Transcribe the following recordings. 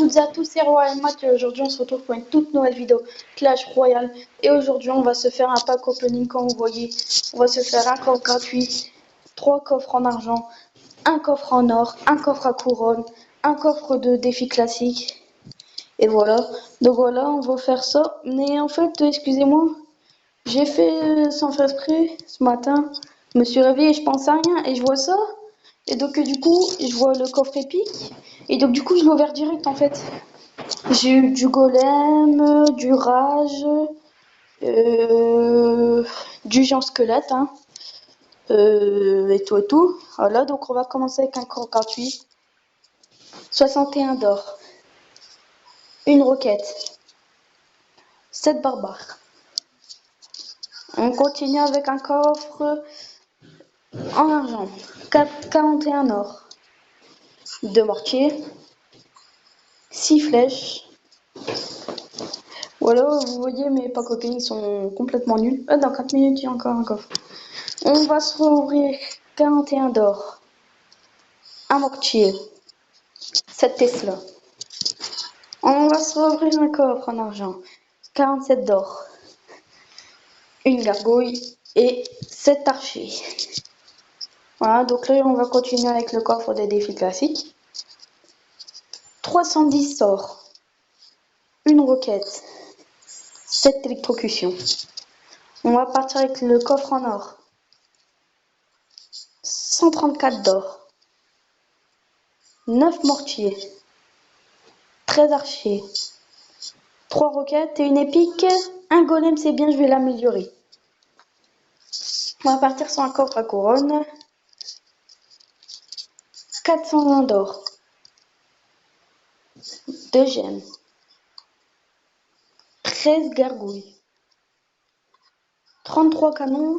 toutes et à tous, c'est Royal Match et aujourd'hui on se retrouve pour une toute nouvelle vidéo Clash Royale. Et aujourd'hui on va se faire un pack opening comme vous voyez. On va se faire un coffre gratuit, 3 coffres en argent, un coffre en or, un coffre à couronne, un coffre de défi classique. Et voilà, donc voilà, on va faire ça. Mais en fait, excusez-moi, j'ai fait sans faire exprès ce matin. Je me suis réveillée, je pense à rien et je vois ça. Et donc du coup, je vois le coffre épique. Et donc du coup, je l'ai ouvert direct en fait. J'ai eu du golem, du rage, du géant squelette, hein, et tout et tout. Voilà, donc on va commencer avec un coffre gratuit. 61 d'or. Une roquette. 7 barbares. On continue avec un coffre en argent. 41 or. 2 mortiers. 6 flèches. Voilà, vous voyez mes packs openings sont complètement nuls. Dans 4 minutes, il y a encore un coffre. On va se rouvrir 41 d'or. Un mortier. 7 Tesla. On va se rouvrir un coffre en argent. 47 d'or. Une gargouille et 7 archers. Voilà, donc là on va continuer avec le coffre des défis classiques. 310 sorts. Une roquette. 7 électrocutions. On va partir avec le coffre en or. 134 d'or. 9 mortiers. 13 archers. 3 roquettes et une épique. Un golem, c'est bien, je vais l'améliorer. On va partir sur un coffre à couronne. 420 d'or. 2 gemmes. 13 gargouilles. 33 canons.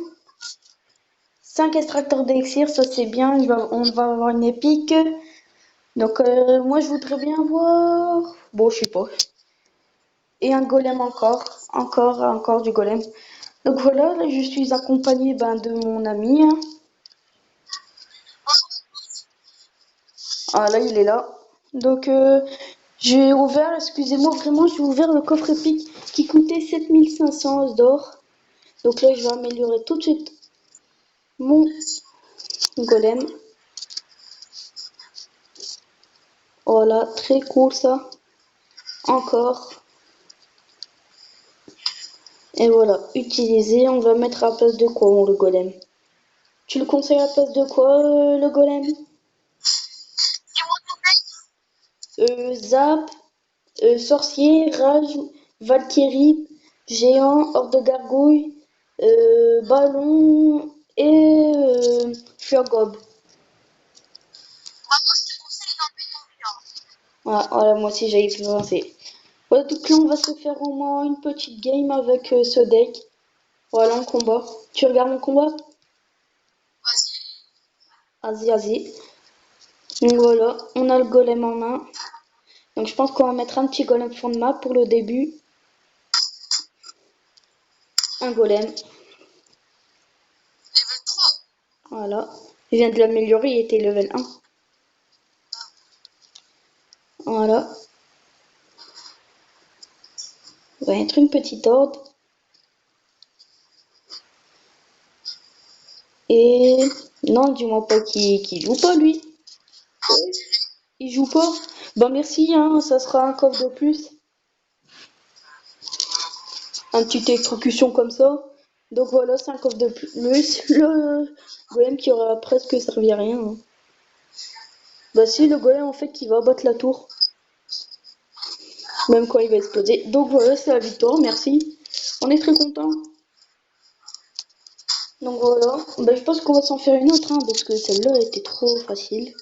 5 extracteurs d'élixir, ça c'est bien, on va avoir une épique. Donc moi je voudrais bien voir... Bon, je sais pas. Et un golem encore du golem. Donc voilà, là je suis accompagnée de mon ami. Hein. Ah là il est là. Donc j'ai ouvert, excusez-moi vraiment, j'ai ouvert le coffre épique qui coûtait 7500 os d'or. Donc là je vais améliorer tout de suite mon golem. Voilà, très cool ça. Encore. Et voilà, utiliser, on va mettre à la place de quoi le golem? Tu le conseilles à la place de quoi le golem? Zap, sorcier, rage, valkyrie, géant, horde de gargouille, ballon et furgob. Voilà, moi aussi j'avais pensé. Voilà, donc là on va se faire au moins une petite game avec ce deck. Voilà, en combat. Tu regardes mon combat? Vas-y. Donc voilà, on a le golem en main. Donc je pense qu'on va mettre un petit golem fond de map pour le début. Un golem. Voilà. Je viens de l'améliorer, il était level 1. Voilà. On va mettre une petite horde. Et... Non, dis-moi pas qu'il joue pas lui. Il joue pas. Bah merci, hein, ça sera un coffre de plus. Un petit électrocution comme ça. Donc voilà, c'est un coffre de plus. Le golem qui aura presque servi à rien. Hein. Bah si, le golem en fait qui va abattre la tour. Même quand il va exploser. Donc voilà, c'est la victoire, merci. On est très content. Donc voilà, je pense qu'on va s'en faire une autre, hein, parce que celle-là était trop facile.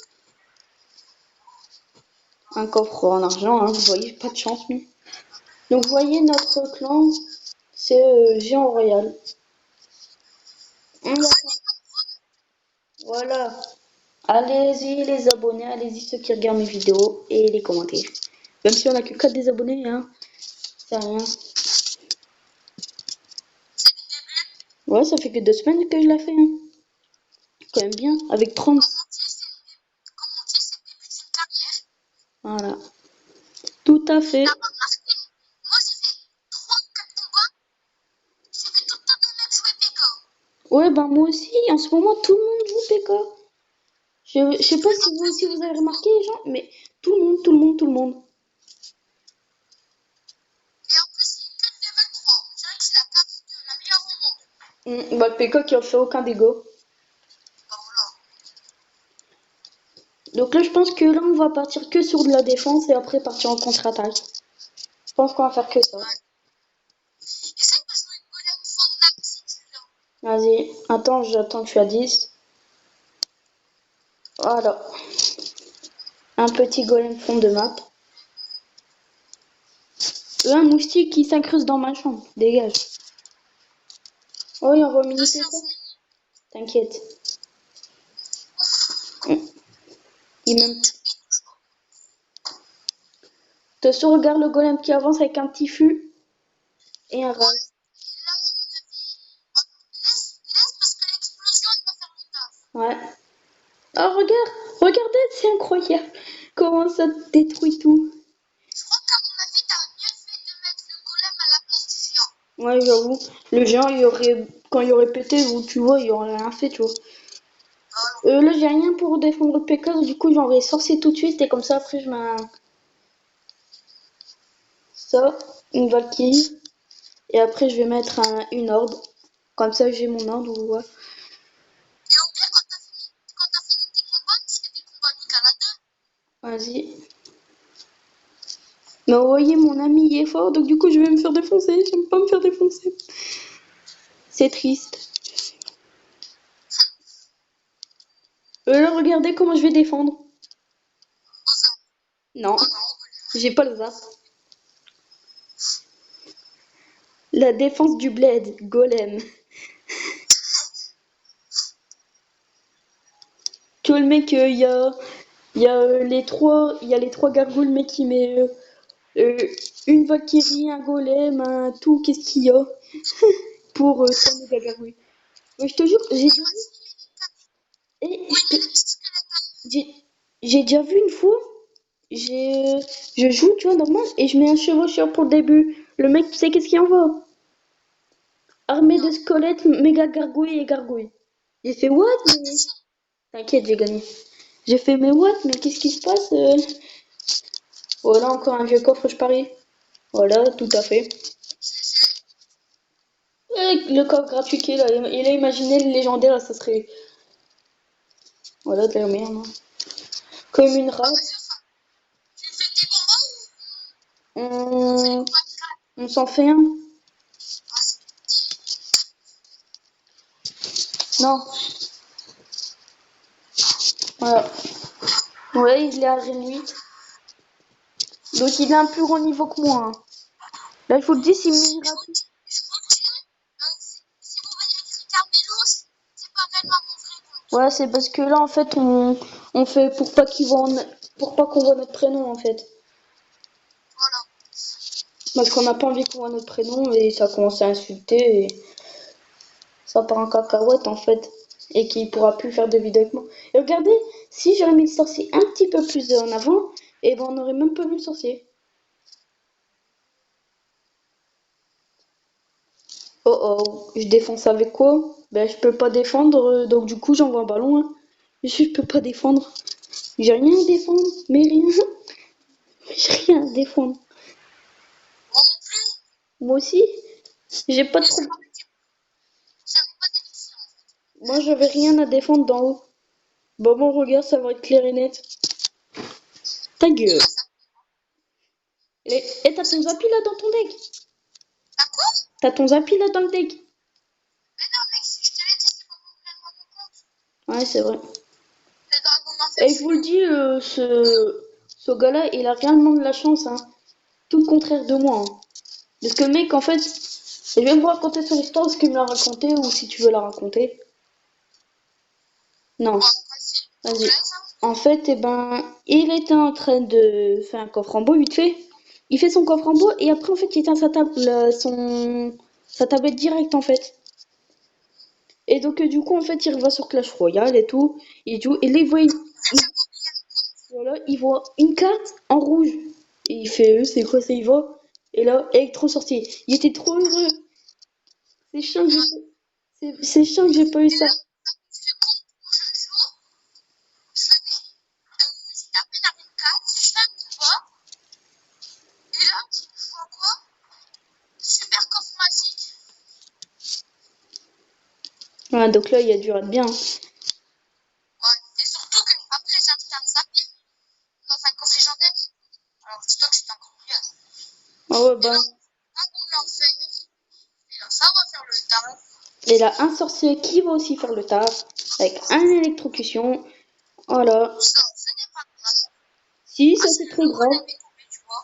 Un coffre en argent, hein, vous voyez, pas de chance, lui. Donc vous voyez, notre clan, c'est Géant Royal. Voilà. Allez-y les abonnés, allez-y ceux qui regardent mes vidéos et les commentaires. Même si on a que 4 des abonnés, hein, c'est rien. Ouais, ça fait que 2 semaines que je l'ai fait, hein. Quand même bien, avec 30. Voilà. Tout à fait. T'as pas remarqué? Moi, j'ai fait 3 ou 4 combats. J'ai vu tout le temps des mecs jouer PK. Ouais, ben moi aussi, en ce moment, tout le monde joue PK. Je sais pas si vous aussi vous avez remarqué, les gens, mais tout le monde, tout le monde, tout le monde. Et en plus, il est que de level 3. On dirait que c'est la carte de la meilleure au monde. Bah, le PK qui en fait aucun dégât. Bah voilà. Donc là, je pense que là, on va partir que sur de la défense et après partir en contre-attaque. Je pense qu'on va faire que ça. Ouais. Essaye de jouer golem fondable si tu l'as. Vas-y, attends, j'attends que tu as 10. Voilà. Un petit golem fond de map. Un moustique qui s'incruste dans ma chambre. Dégage. Oh, il envoie Je mini suis PK. un fou. T'inquiète. Il m'aime. De toute façon, regarde le golem qui avance avec un petit fût et un rat. Et là, à mon avis, laisse parce que l'explosion, elle va faire le taf. Ouais. Oh, regardez, c'est incroyable. Comment ça détruit tout. Je crois qu'à mon avis, t'as mieux fait de mettre le golem à la place du géant. Ouais, j'avoue. Le géant, quand il aurait pété, tu vois, il aurait rien fait, tu vois. Là, j'ai rien pour défendre le PK, du coup, j'envoie sorcier tout de suite et comme ça, après, je mets ça, une Valkyrie. Et après, je vais mettre une horde. Comme ça, j'ai mon horde, ouais. Et au pire, quand t'as fini tes combats, tu fais des combats amical à 2. Vas-y. Mais vous voyez, mon ami il est fort, donc du coup, je vais me faire défoncer. J'aime pas me faire défoncer. C'est triste. Là, regardez comment je vais défendre. Au zap. Non, Oh non, au golem. j'ai pas le zap. La défense du bled, golem. Tu vois le mec, il y a les trois gargouilles, le mec il met euh, une Valkyrie, un golem, un tout, qu'est-ce qu'il y a pour 3 méga gargouilles. Mais je te jure, Et vas-y, il met les 4. eh, Oui, il met les petits squelettes à eux. j'ai- j'ai déjà vu une fois, j'ai, je joue, tu vois, normal, et je mets un chevaucheur pour le début. Le mec, tu sais qu'est-ce qu'il envoie? Armée de Non. squelettes, méga gargouilles et gargouilles. J'ai fait what? Mais... T'inquiète, j'ai gagné. J'ai fait mais what? Mais qu'est-ce qui se passe? Voilà, encore un vieux coffre, je parie. Voilà, tout à fait. GG. Le coffre gratuit qu'il a, il a imaginé le légendaire, ça serait. Voilà, de la merde. Hein. Comme une Bah rate. vas-y, enfin. Tu fais tes combats ou on fait les On, combats amicales? on s'en fait un? Vas-y, dis. Non. Voilà. Ouais, il est à Arène 8. Donc il a un plus grand niveau que moi. Hein. Là, je vous le dis, s'il Je m'ira vous tout. dis, si vous voyez écrit Carmelo, c'est pas réellement mon vrai compte. Ouais, c'est parce que là, en fait, on fait pour pas qu'on voit notre prénom, en fait. Voilà. Parce qu'on n'a pas envie qu'on voit notre prénom et ça commence à insulter et ça part en cacahuète, en fait. Et qu'il pourra plus faire de vidéos avec moi. Et regardez, si j'aurais mis le sorcier un petit peu plus en avant, et ben on n'aurait même pas vu le sorcier. Oh oh, je défonce avec quoi? Ben je peux pas défendre, donc du coup j'envoie un ballon. Hein. Je peux pas défendre. J'ai rien à défendre, mais rien. J'ai rien à défendre. Moi non plus. Moi aussi, j'ai pas de Mais problème. j'avais pas d'élixir en fait. Moi j'avais rien à défendre d'en haut. Bon, regarde, ça va être clair et net. Ta Il gueule. va ça. Et t'as ton Zapi là dans ton deck? T'as quoi? T'as ton Zapi là dans le deck? Mais non, mec, je te l'ai dit, c'est pas réellement mon compte. Ouais, c'est vrai. Le dragon Et je vous le inversé. dis, ce gars-là, il a réellement de la chance, hein. Tout le contraire de moi. Hein. Parce que le mec, en fait, je vais vous raconter son histoire, ce qu'il me l'a raconté, ou si tu veux la raconter. Non, Bon, vas-y. vas-y. Laisse, hein. En fait, eh ben, il était en train de faire un coffre en bois, vite fait. Il fait son coffre en bois, et après, en fait, il éteint sa tablette directe, en fait. Et donc, du coup, en fait, il va sur Clash Royale et tout. Il joue, et là, Vu que j'avais oublié un compte. voilà, il voit une carte en rouge. Et il fait, c'est quoi ça, il va? Et là, électro sorcier. Il était trop heureux. C'est chiant que c'est chiant que j'ai pas eu Et ça. là, une seconde où je joue, je mets, j'ai tapé la ligne 4, je fais un combat, et là, je vois quoi? Super coffre magique. Ah, donc là, il a dû être bien. Ouais. Et surtout que après j'ai acheté un zapping dans un coffre légendaire. Alors dis-toi que c'était encore mieux. Ah ouais, Et bah. là, un bon l'enfer. Et là, ça va faire le taf. Et là, un sorcier qui va aussi faire le taf. Avec un électrocution. Voilà. Ça, ce n'est pas grave. Si, Ah, ça c'est c'est le très grave. golem est tombé, tu vois.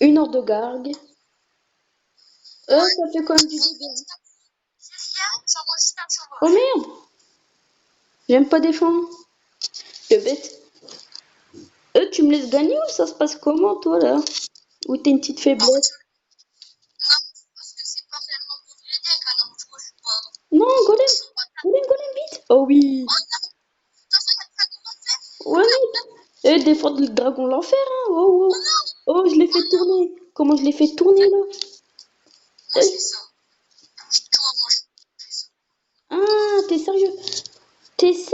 1 heure de garde. Ouais. Ça fait quand même du J'ai dégât. rien, j'envoie juste un chevauche. Oh merde! J'aime pas défendre. De bête. Tu me laisses gagner ou ça se passe comment, toi, là? Ou t'as une petite En fait, faiblesse? non, parce que c'est pas réellement pour les decks, alors tu vois, je suis pas. Non, golem! Je suis pas. Golem, vite! Oh oui! Oh non! Attention, il y a pas de l'enfer. Ouais, mec! Défendre le dragon l'enfer, hein! Oh, oh! Oh non! Oh, je l'ai fait tourner! Comment je l'ai fait tourner, là? Moi, je fais ça. Tu vois, moi, je fais ça. Ah, t'es sérieux? T'es sérieux?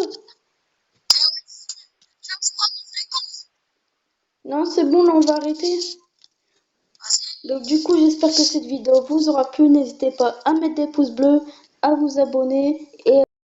Et ouais, je vais me prendre une fréquence. Non, c'est bon, là, on va arrêter. Vas-y. Donc du coup, j'espère que cette vidéo vous aura plu. N'hésitez pas à mettre des pouces bleus, à vous abonner et